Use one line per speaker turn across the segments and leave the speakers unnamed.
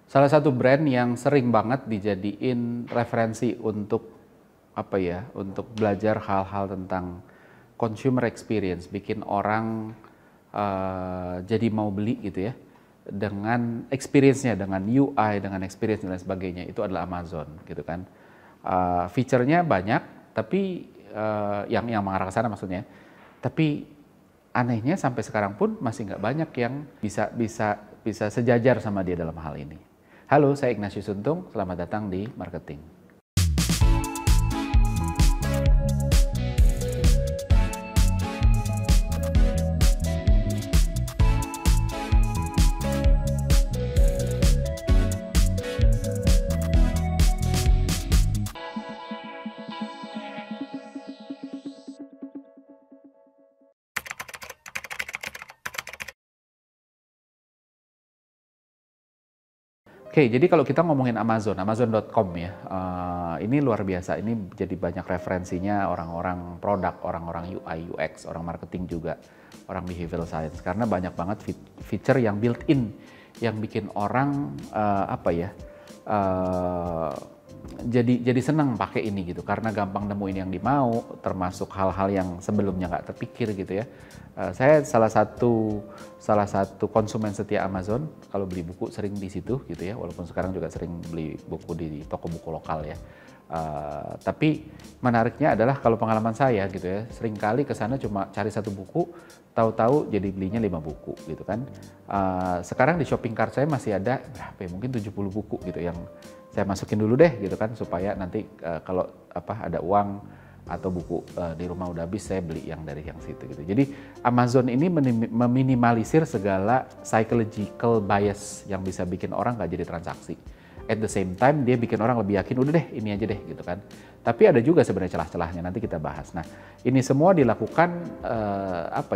Salah satu brand yang sering banget dijadiin referensi untuk untuk belajar hal-hal tentang consumer experience, bikin orang jadi mau beli gitu ya, dengan experience-nya, dengan UI, dengan experience dan lain sebagainya, itu adalah Amazon gitu kan. Feature-nya banyak, tapi yang mengarah ke sana maksudnya. Tapi anehnya sampai sekarang pun masih nggak banyak yang bisa sejajar sama dia dalam hal ini. Halo, saya Ignatius Untung, selamat datang di Marketing. Oke, jadi kalau kita ngomongin Amazon, Amazon.com ya, ini luar biasa. Ini jadi banyak referensinya orang-orang produk, orang-orang UI, UX, orang marketing juga, orang behavioral science. Karena banyak banget feature yang built-in, yang bikin orang jadi senang pakai ini gitu. Karena gampang nemuin yang dimau, termasuk hal-hal yang sebelumnya nggak terpikir gitu ya. Saya salah satu konsumen setia Amazon. Kalau beli buku sering di situ gitu ya, walaupun sekarang juga sering beli buku di toko buku lokal ya. Tapi menariknya adalah kalau pengalaman saya gitu ya, seringkali ke sana cuma cari satu buku, tahu-tahu jadi belinya 5 buku gitu kan. Sekarang di shopping cart saya masih ada berapa ya, mungkin 70 buku gitu yang saya masukin dulu deh gitu kan, supaya nanti kalau ada uang atau buku di rumah udah habis, saya beli yang dari yang situ gitu. Jadi Amazon ini meminimalisir segala psychological bias yang bisa bikin orang nggak jadi transaksi. At the same time dia bikin orang lebih yakin, udah deh ini aja deh gitu kan. Tapi ada juga sebenarnya celah-celahnya, nanti kita bahas. Nah ini semua dilakukan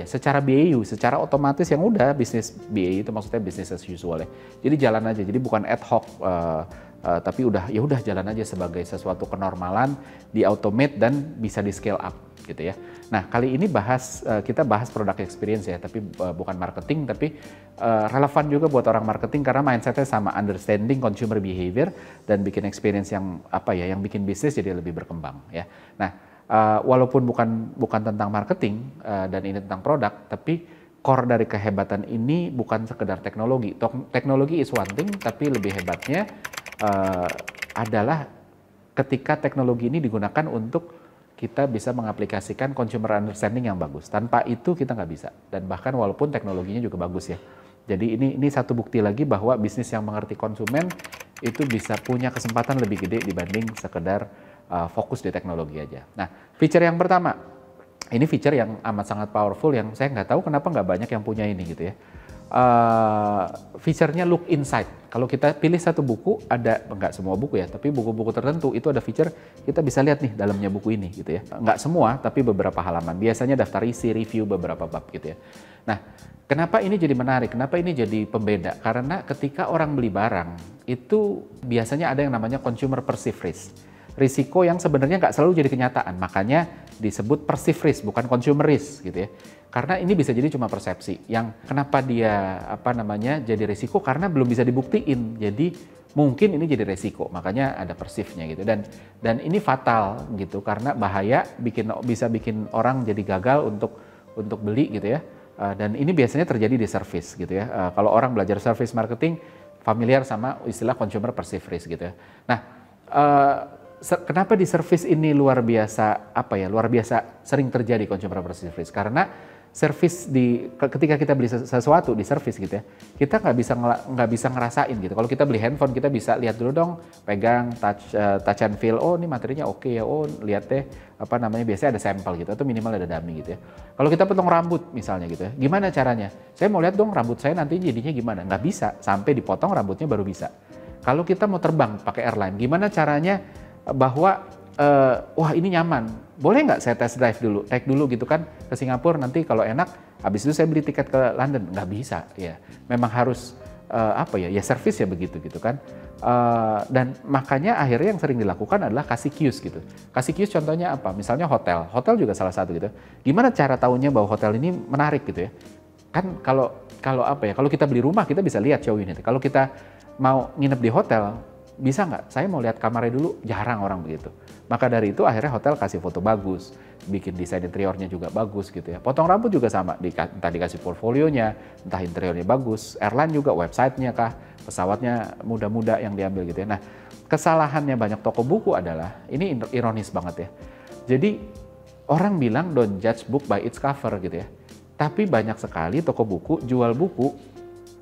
secara BAU, secara otomatis, yang udah bisnis BAU itu maksudnya business as usual ya. Jadi jalan aja, jadi bukan ad hoc. Tapi udah jalan aja sebagai sesuatu kenormalan, di automate dan bisa di scale up gitu ya. Nah kali ini kita bahas product experience ya, tapi bukan marketing, tapi relevan juga buat orang marketing karena mindsetnya sama, understanding consumer behavior dan bikin experience yang yang bikin bisnis jadi lebih berkembang ya. Nah walaupun bukan tentang marketing dan ini tentang produk, tapi core dari kehebatan ini bukan sekedar teknologi. Teknologi is one thing, tapi lebih hebatnya adalah ketika teknologi ini digunakan untuk kita bisa mengaplikasikan consumer understanding yang bagus. Tanpa itu kita nggak bisa. Dan bahkan walaupun teknologinya juga bagus ya. Jadi ini satu bukti lagi bahwa bisnis yang mengerti konsumen itu bisa punya kesempatan lebih gede dibanding sekedar fokus di teknologi aja. Nah, feature yang pertama, ini feature yang amat sangat powerful yang saya nggak tahu kenapa nggak banyak yang punya ini gitu ya. Feature-nya look inside. Kalau kita pilih satu buku, ada nggak semua buku ya, tapi buku-buku tertentu itu ada feature kita bisa lihat nih dalamnya buku ini gitu ya. Nggak semua, tapi beberapa halaman. Biasanya daftar isi, review beberapa bab gitu ya. Nah, kenapa ini jadi menarik? Kenapa ini jadi pembeda? Karena ketika orang beli barang itu biasanya ada yang namanya consumer perceived risk. Risiko yang sebenarnya nggak selalu jadi kenyataan, makanya disebut perceived risk, bukan consumer risk gitu ya. Karena ini bisa jadi cuma persepsi. Yang kenapa dia jadi risiko karena belum bisa dibuktiin. Jadi mungkin ini jadi risiko, makanya ada perceive-nya gitu. Dan ini fatal gitu karena bahaya, bisa bikin orang jadi gagal untuk beli gitu ya. Dan ini biasanya terjadi di service gitu ya. Kalau orang belajar service marketing familiar sama istilah consumer perceived risk gitu ya. Nah, kenapa di service ini luar biasa sering terjadi consumer perceived risk? Karena service ketika kita beli sesuatu di service gitu ya, kita nggak bisa ngerasain gitu. Kalau kita beli handphone, kita bisa lihat dulu dong, pegang, touch and feel. Oh ini materinya oke ya. Oh lihat deh biasanya ada sampel gitu atau minimal ada dummy gitu ya. Kalau kita potong rambut misalnya gitu ya, gimana caranya? Saya mau lihat dong rambut saya nanti jadinya gimana? Nggak bisa, sampai dipotong rambutnya baru bisa. Kalau kita mau terbang pakai airline, gimana caranya bahwa wah ini nyaman, boleh nggak saya test drive dulu, take dulu gitu kan ke Singapura, nanti kalau enak habis itu saya beli tiket ke London? Nggak bisa ya, memang harus service ya begitu gitu kan. Dan makanya akhirnya yang sering dilakukan adalah kasih cues gitu. Kasih cues contohnya apa? Misalnya hotel juga salah satu gitu. Gimana cara tahunya bahwa hotel ini menarik gitu ya? Kan kalau kita beli rumah kita bisa lihat show unit. Kalau kita mau nginep di hotel, bisa nggak? Saya mau lihat kamarnya dulu, jarang orang begitu. Maka dari itu akhirnya hotel kasih foto bagus, bikin desain interiornya juga bagus gitu ya. Potong rambut juga sama, entah dikasih portfolionya, entah interiornya bagus. Airline juga websitenya kah, pesawatnya muda-muda yang diambil gitu ya. Nah, kesalahannya banyak toko buku adalah, ini ironis banget ya. Jadi orang bilang don't judge book by its cover gitu ya. Tapi banyak sekali toko buku jual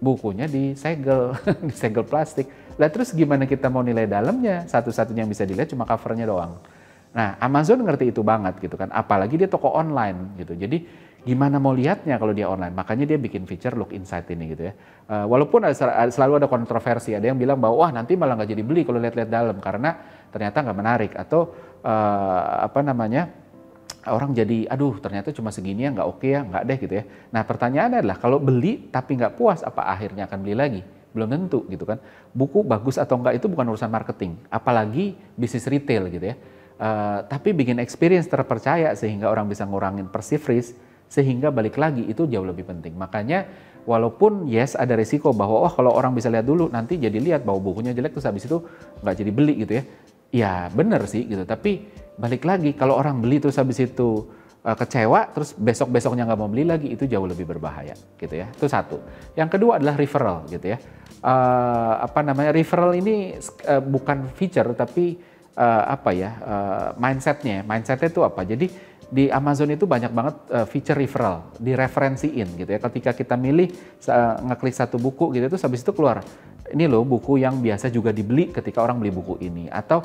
bukunya disegel, disegel plastik. Lah terus gimana kita mau nilai dalamnya? Satu-satunya yang bisa dilihat cuma covernya doang. Nah, Amazon ngerti itu banget gitu kan. Apalagi dia toko online gitu. Jadi gimana mau lihatnya kalau dia online? Makanya dia bikin feature look inside ini gitu ya. Walaupun selalu ada kontroversi. Ada yang bilang bahwa wah nanti malah nggak jadi beli kalau lihat-lihat dalam karena ternyata nggak menarik atau orang jadi aduh ternyata cuma segini ya nggak oke ya nggak deh gitu ya. Nah pertanyaannya adalah kalau beli tapi nggak puas apa akhirnya akan beli lagi? Belum tentu gitu kan. Buku bagus atau enggak itu bukan urusan marketing, apalagi bisnis retail gitu ya. Tapi bikin experience terpercaya sehingga orang bisa ngurangin perceived risk, sehingga balik lagi itu jauh lebih penting. Makanya walaupun yes ada risiko bahwa kalau orang bisa lihat dulu nanti jadi lihat bahwa bukunya jelek terus habis itu nggak jadi beli gitu ya. Ya bener sih gitu, tapi balik lagi kalau orang beli terus habis itu kecewa terus besok-besoknya nggak mau beli lagi itu jauh lebih berbahaya gitu ya. Itu satu. Yang kedua adalah referral gitu ya. Referral ini bukan feature tapi mindsetnya itu apa? Jadi di Amazon itu banyak banget feature referral, direferensiin gitu ya. Ketika kita milih ngeklik satu buku gitu terus habis itu keluar ini loh buku yang biasa juga dibeli ketika orang beli buku ini atau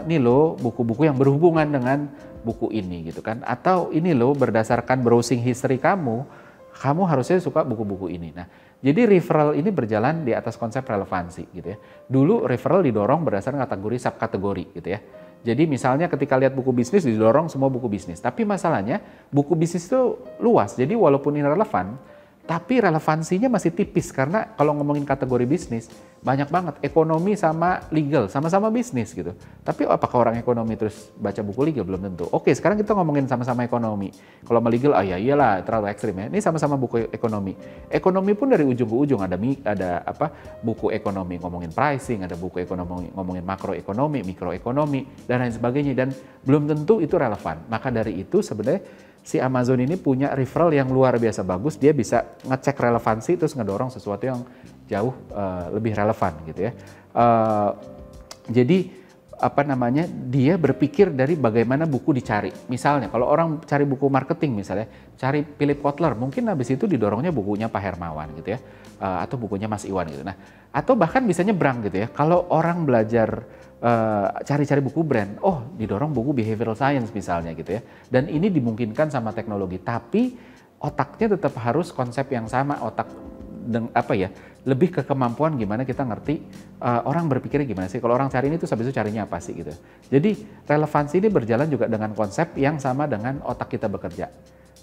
ini loh buku-buku yang berhubungan dengan buku ini gitu kan atau ini loh berdasarkan browsing history kamu harusnya suka buku-buku ini. Nah, jadi referral ini berjalan di atas konsep relevansi gitu ya. Dulu referral didorong berdasarkan kategori subkategori gitu ya. Jadi misalnya ketika lihat buku bisnis didorong semua buku bisnis. Tapi masalahnya buku bisnis itu luas. Jadi walaupun ini relevan, tapi relevansinya masih tipis karena kalau ngomongin kategori bisnis banyak banget ekonomi sama legal sama-sama bisnis gitu. Tapi apakah orang ekonomi terus baca buku legal belum tentu. Oke, sekarang kita ngomongin sama-sama ekonomi. Kalau sama legal ya iyalah terlalu ekstrim ya. Ini sama-sama buku ekonomi. Ekonomi pun dari ujung ke ujung ada buku ekonomi ngomongin pricing, ada buku ekonomi ngomongin makroekonomi, mikroekonomi dan lain sebagainya dan belum tentu itu relevan. Maka dari itu sebenarnya si Amazon ini punya referral yang luar biasa bagus, dia bisa ngecek relevansi terus ngedorong sesuatu yang jauh lebih relevan gitu ya. Jadi dia berpikir dari bagaimana buku dicari. Misalnya kalau orang cari buku marketing misalnya, cari Philip Kotler, mungkin habis itu didorongnya bukunya Pak Hermawan gitu ya, atau bukunya Mas Iwan gitu. Nah, atau bahkan bisa nyebrang gitu ya. Kalau orang belajar cari-cari buku brand, didorong buku behavioral science misalnya gitu ya. Dan ini dimungkinkan sama teknologi, tapi otaknya tetap harus konsep yang sama, lebih ke kemampuan gimana kita ngerti orang berpikirnya gimana sih. Kalau orang cari ini tuh habis itu carinya apa sih gitu. Jadi relevansi ini berjalan juga dengan konsep yang sama dengan otak kita bekerja.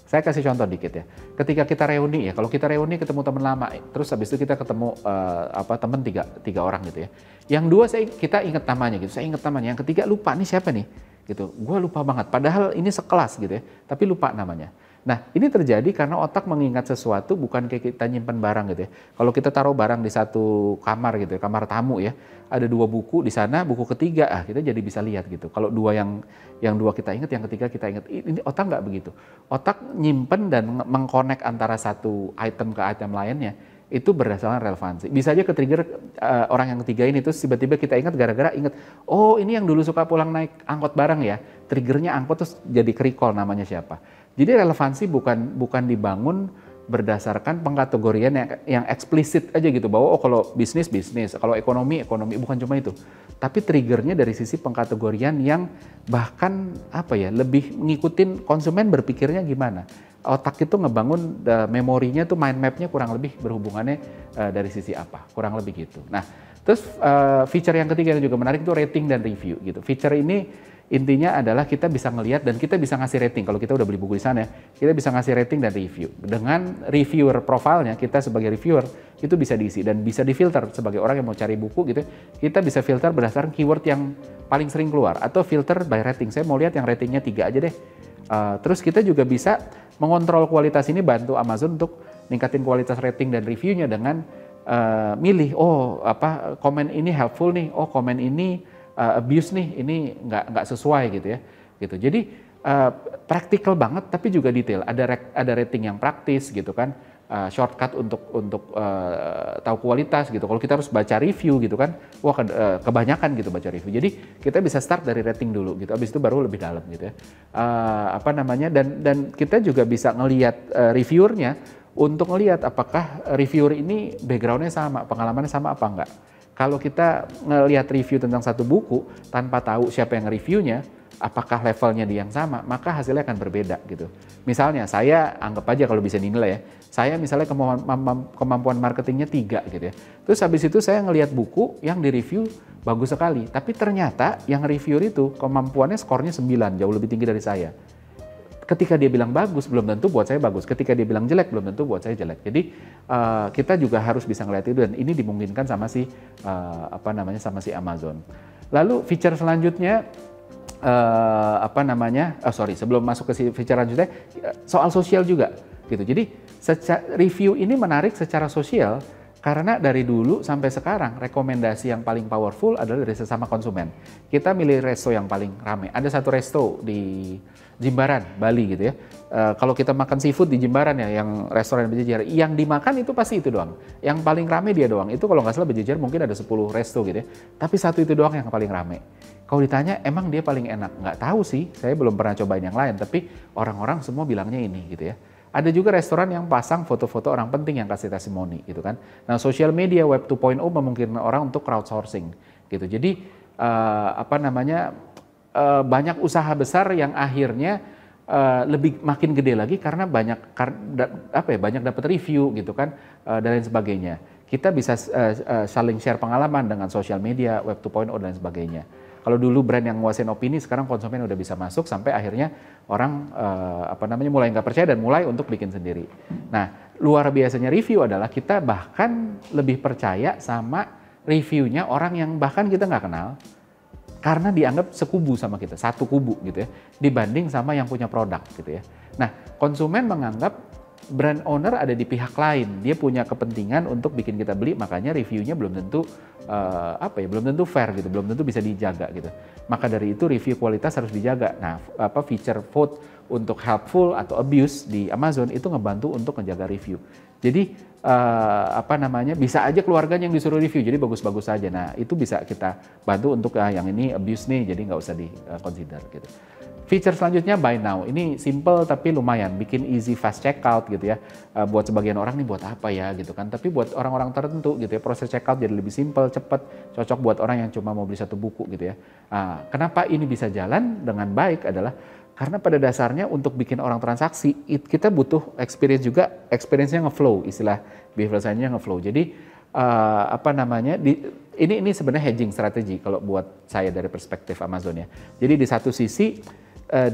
Saya kasih contoh dikit ya. Ketika kita reuni ya, kalau kita reuni ketemu teman lama, terus habis itu kita ketemu teman tiga orang gitu ya. Yang dua kita ingat namanya gitu, saya ingat namanya. Yang ketiga lupa nih siapa nih gitu. Gue lupa banget. Padahal ini sekelas gitu ya, tapi lupa namanya. Nah ini terjadi karena otak mengingat sesuatu bukan kayak kita nyimpen barang gitu ya. Kalau kita taruh barang di satu kamar gitu ya, kamar tamu ya, ada dua buku di sana, buku ketiga kita jadi bisa lihat gitu. Kalau yang dua kita ingat, yang ketiga kita ingat. Ini otak nggak begitu. Otak nyimpen dan mengkonek antara satu item ke item lainnya itu berdasarkan relevansi. Bisa aja ke-trigger orang yang ketiga ini terus tiba-tiba kita ingat gara-gara ingat, ini yang dulu suka pulang naik angkot bareng ya. Triggernya angkot terus jadi ke-recall namanya siapa. Jadi relevansi bukan dibangun berdasarkan pengkategorian yang eksplisit aja gitu bahwa kalau bisnis, kalau ekonomi, bukan cuma itu. Tapi triggernya dari sisi pengkategorian yang bahkan lebih ngikutin konsumen berpikirnya gimana. Otak itu ngebangun memorinya tuh mind mapnya kurang lebih berhubungannya dari sisi apa, kurang lebih gitu. Nah, terus feature yang ketiga yang juga menarik itu rating dan review gitu. Feature ini intinya adalah kita bisa ngelihat dan kita bisa ngasih rating. Kalau kita udah beli buku di sana, kita bisa ngasih rating dan review. Dengan reviewer profilnya, kita sebagai reviewer itu bisa diisi dan bisa difilter sebagai orang yang mau cari buku gitu. Kita bisa filter berdasarkan keyword yang paling sering keluar atau filter by rating. Saya mau lihat yang ratingnya 3 aja deh. Terus kita juga bisa mengontrol kualitas ini, bantu Amazon untuk ningkatin kualitas rating dan reviewnya dengan milih, oh apa komen ini helpful nih, oh komen ini abuse nih, ini nggak sesuai gitu ya. Gitu. Jadi praktikal banget tapi juga detail. Ada rating yang praktis gitu kan. Shortcut untuk tahu kualitas gitu. Kalau kita harus baca review gitu kan, wah kebanyakan gitu baca review. Jadi kita bisa start dari rating dulu gitu. Abis itu baru lebih dalam gitu ya. Apa namanya, dan kita juga bisa ngelihat reviewernya untuk ngelihat apakah reviewer ini backgroundnya sama, pengalamannya sama apa enggak. Kalau kita ngelihat review tentang satu buku tanpa tahu siapa yang reviewnya, apakah levelnya dia yang sama, maka hasilnya akan berbeda gitu. Misalnya saya anggap aja kalau bisa dinilai ya, saya misalnya kemampuan marketingnya 3 gitu ya. Terus habis itu saya ngelihat buku yang direview bagus sekali, tapi ternyata yang reviewer itu kemampuannya skornya 9, jauh lebih tinggi dari saya. Ketika dia bilang bagus, belum tentu buat saya bagus. Ketika dia bilang jelek, belum tentu buat saya jelek. Jadi kita juga harus bisa ngeliat itu, dan ini dimungkinkan sama si sama si Amazon. Lalu feature selanjutnya sebelum masuk ke feature selanjutnya, soal sosial juga gitu. Jadi review ini menarik secara sosial karena dari dulu sampai sekarang rekomendasi yang paling powerful adalah dari sesama konsumen. Kita milih resto yang paling rame. Ada satu resto di Jimbaran, Bali gitu ya. Kalau kita makan seafood di Jimbaran ya, yang restoran berjejer, yang dimakan itu pasti itu doang. Yang paling rame dia doang. Itu kalau nggak salah berjejer mungkin ada 10 resto gitu ya. Tapi satu itu doang yang paling rame. Kalau ditanya emang dia paling enak? Nggak tahu sih, saya belum pernah cobain yang lain. Tapi orang-orang semua bilangnya ini gitu ya. Ada juga restoran yang pasang foto-foto orang penting yang kasih testimoni gitu kan. Nah, social media web 2.0 memungkinkan orang untuk crowdsourcing gitu. Jadi banyak usaha besar yang akhirnya lebih makin gede lagi karena banyak dapat review gitu kan, dan lain sebagainya. Kita bisa saling share pengalaman dengan social media, web 2.0 dan lain sebagainya. Kalau dulu brand yang nguasain opini, sekarang konsumen udah bisa masuk sampai akhirnya orang mulai nggak percaya dan mulai untuk bikin sendiri. Nah, luar biasanya review adalah kita bahkan lebih percaya sama reviewnya orang yang bahkan kita nggak kenal, karena dianggap sekubu sama kita, satu kubu gitu ya, dibanding sama yang punya produk gitu ya. Nah, konsumen menganggap brand owner ada di pihak lain, dia punya kepentingan untuk bikin kita beli, makanya reviewnya belum tentu belum tentu fair gitu, belum tentu bisa dijaga gitu. Maka dari itu review kualitas harus dijaga. Nah, feature vote untuk helpful atau abuse di Amazon itu ngebantu untuk menjaga review. Jadi bisa aja keluarganya yang disuruh review, jadi bagus-bagus aja. Nah, itu bisa kita bantu untuk yang ini abuse nih, jadi nggak usah di consider gitu. Feature selanjutnya buy now. Ini simple tapi lumayan, bikin easy fast checkout gitu ya. Buat sebagian orang nih buat apa ya gitu kan. Tapi buat orang-orang tertentu gitu ya, proses checkout jadi lebih simple, cepat, cocok buat orang yang cuma mau beli satu buku gitu ya. Kenapa ini bisa jalan dengan baik adalah karena pada dasarnya untuk bikin orang transaksi, kita butuh experience juga, experience-nya nge-flow, istilah behavioral science-nya nge-flow. Jadi ini sebenarnya hedging strategi kalau buat saya dari perspektif Amazon ya. Jadi di satu sisi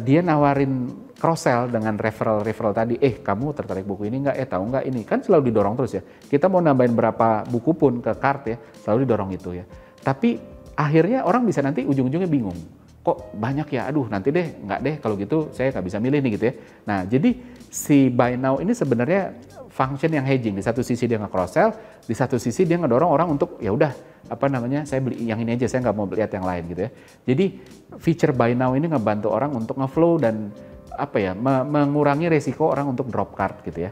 dia nawarin cross sell dengan referral tadi, kamu tertarik buku ini nggak, tahu nggak ini, kan selalu didorong terus ya. Kita mau nambahin berapa buku pun ke cart ya, selalu didorong itu ya. Tapi akhirnya orang bisa nanti ujung-ujungnya bingung, kok banyak ya, aduh nanti deh, nggak deh kalau gitu saya nggak bisa milih nih gitu ya. Nah, jadi si buy now ini sebenarnya function yang hedging. Di satu sisi dia nge-cross sell, di satu sisi dia ngedorong orang untuk ya udah saya beli yang ini aja, saya nggak mau lihat yang lain gitu ya. Jadi feature buy now ini ngebantu orang untuk nge-flow dan mengurangi resiko orang untuk drop cart gitu ya.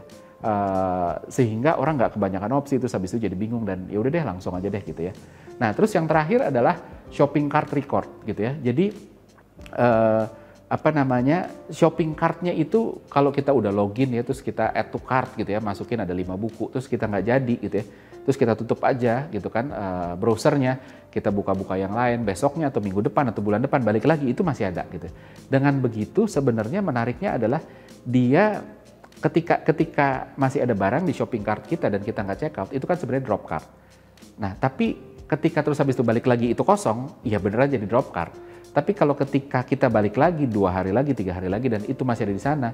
Sehingga orang nggak kebanyakan opsi, terus habis itu jadi bingung dan ya udah deh langsung aja deh gitu ya. Nah, terus yang terakhir adalah shopping cart record gitu ya. Jadi shopping cartnya itu kalau kita udah login ya, terus kita add to cart gitu ya, masukin ada 5 buku, terus kita nggak jadi gitu ya, terus kita tutup aja gitu kan browsernya, kita buka-buka yang lain, besoknya atau minggu depan atau bulan depan balik lagi, itu masih ada gitu. Dengan begitu sebenarnya menariknya adalah dia ketika masih ada barang di shopping cart kita dan kita nggak check out, itu kan sebenarnya drop cart. Nah, tapi ketika terus habis itu balik lagi itu kosong, ya beneran jadi drop cart. Tapi kalau ketika kita balik lagi 2 hari lagi, 3 hari lagi dan itu masih ada di sana,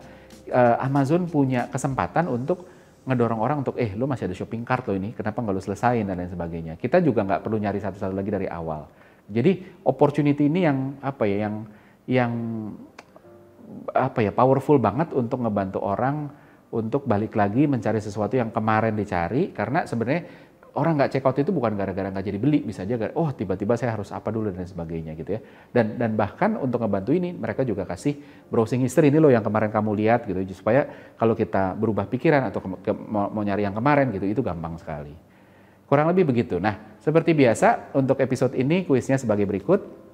Amazon punya kesempatan untuk ngedorong orang untuk lu masih ada shopping cart lo ini, kenapa nggak lo selesain dan lain sebagainya. Kita juga nggak perlu nyari satu-satu lagi dari awal. Jadi opportunity ini yang powerful banget untuk ngebantu orang untuk balik lagi mencari sesuatu yang kemarin dicari, karena sebenarnya orang nggak check out itu bukan gara-gara nggak jadi beli, bisa aja oh tiba-tiba saya harus apa dulu dan sebagainya gitu ya. Dan bahkan untuk ngebantu ini mereka juga kasih browsing history, ini loh yang kemarin kamu lihat gitu, supaya kalau kita berubah pikiran atau mau nyari yang kemarin gitu, itu gampang sekali. Kurang lebih begitu. Nah, seperti biasa untuk episode ini kuisnya sebagai berikut.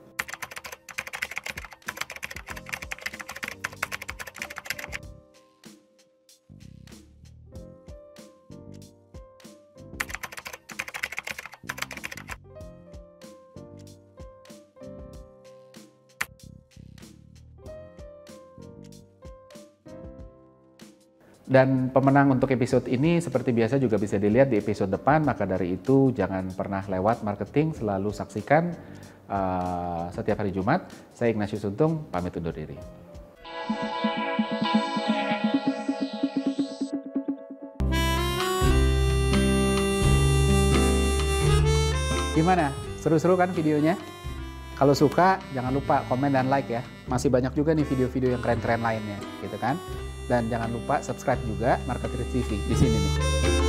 Dan pemenang untuk episode ini seperti biasa juga bisa dilihat di episode depan, maka dari itu jangan pernah lewat marketing, selalu saksikan setiap hari Jumat. Saya Ignatius Untung, pamit undur diri. Gimana? Seru-seru kan videonya? Kalau suka, jangan lupa komen dan like ya. Masih banyak juga nih video-video yang keren-keren lainnya, gitu kan? Dan jangan lupa subscribe juga Marketrics TV di sini nih.